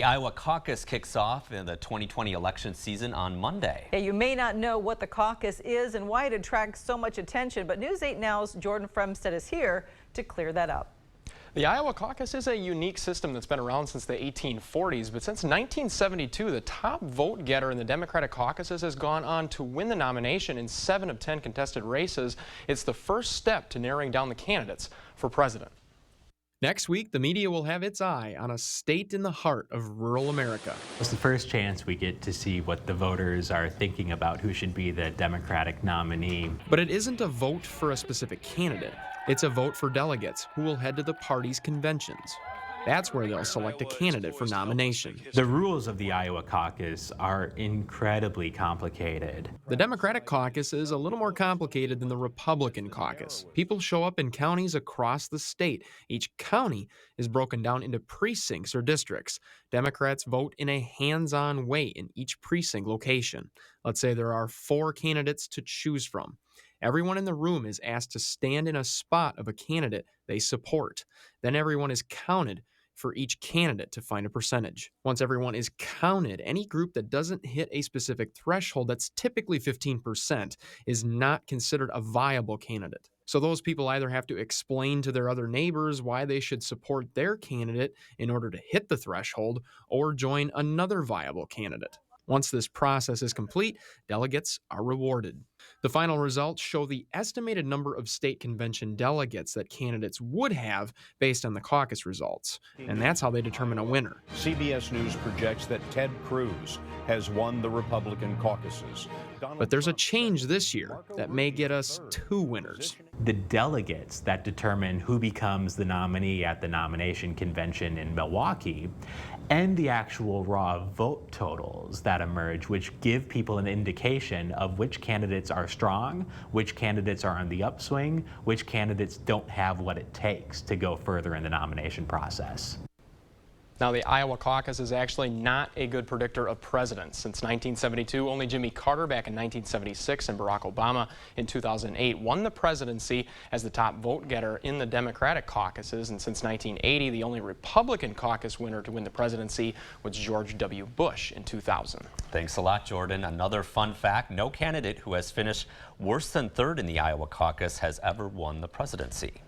The Iowa caucus kicks off in the 2020 election season on Monday. Yeah, you may not know what the caucus is and why it attracts so much attention, but News 8 Now's Jordan Fremstead is here to clear that up. The Iowa caucus is a unique system that's been around since the 1840s, but since 1972, the top vote getter in the Democratic caucuses has gone on to win the nomination in 7 of 10 contested races. It's the first step to narrowing down the candidates for president. Next week, the media will have its eye on a state in the heart of rural America. It's the first chance we get to see what the voters are thinking about who should be the Democratic nominee. But it isn't a vote for a specific candidate. It's a vote for delegates who will head to the party's conventions. That's where they'll select a candidate for nomination. The rules of the Iowa caucus are incredibly complicated. The Democratic caucus is a little more complicated than the Republican caucus. People show up in counties across the state. Each county is broken down into precincts or districts. Democrats vote in a hands-on way in each precinct location. Let's say there are 4 candidates to choose from. Everyone in the room is asked to stand in a spot of a candidate they support. Then everyone is counted for each candidate to find a percentage. Once everyone is counted, any group that doesn't hit a specific threshold, that's typically 15%, is not considered a viable candidate. So those people either have to explain to their other neighbors why they should support their candidate in order to hit the threshold, or join another viable candidate. Once this process is complete, delegates are rewarded. The final results show the estimated number of state convention delegates that candidates would have based on the caucus results. And that's how they determine a winner. CBS News projects that Ted Cruz has won the Republican caucuses. But there's a change this year that may get us 2 winners. The delegates that determine who becomes the nominee at the nomination convention in Milwaukee, and the actual raw vote totals that emerge, which give people an indication of which candidates are strong, which candidates are on the upswing, which candidates don't have what it takes to go further in the nomination process. Now, the Iowa caucus is actually not a good predictor of presidents. Since 1972, only Jimmy Carter back in 1976 and Barack Obama in 2008 won the presidency as the top vote getter in the Democratic caucuses. And since 1980, the only Republican caucus winner to win the presidency was George W. Bush in 2000. Thanks a lot, Jordan. Another fun fact, no candidate who has finished worse than third in the Iowa caucus has ever won the presidency.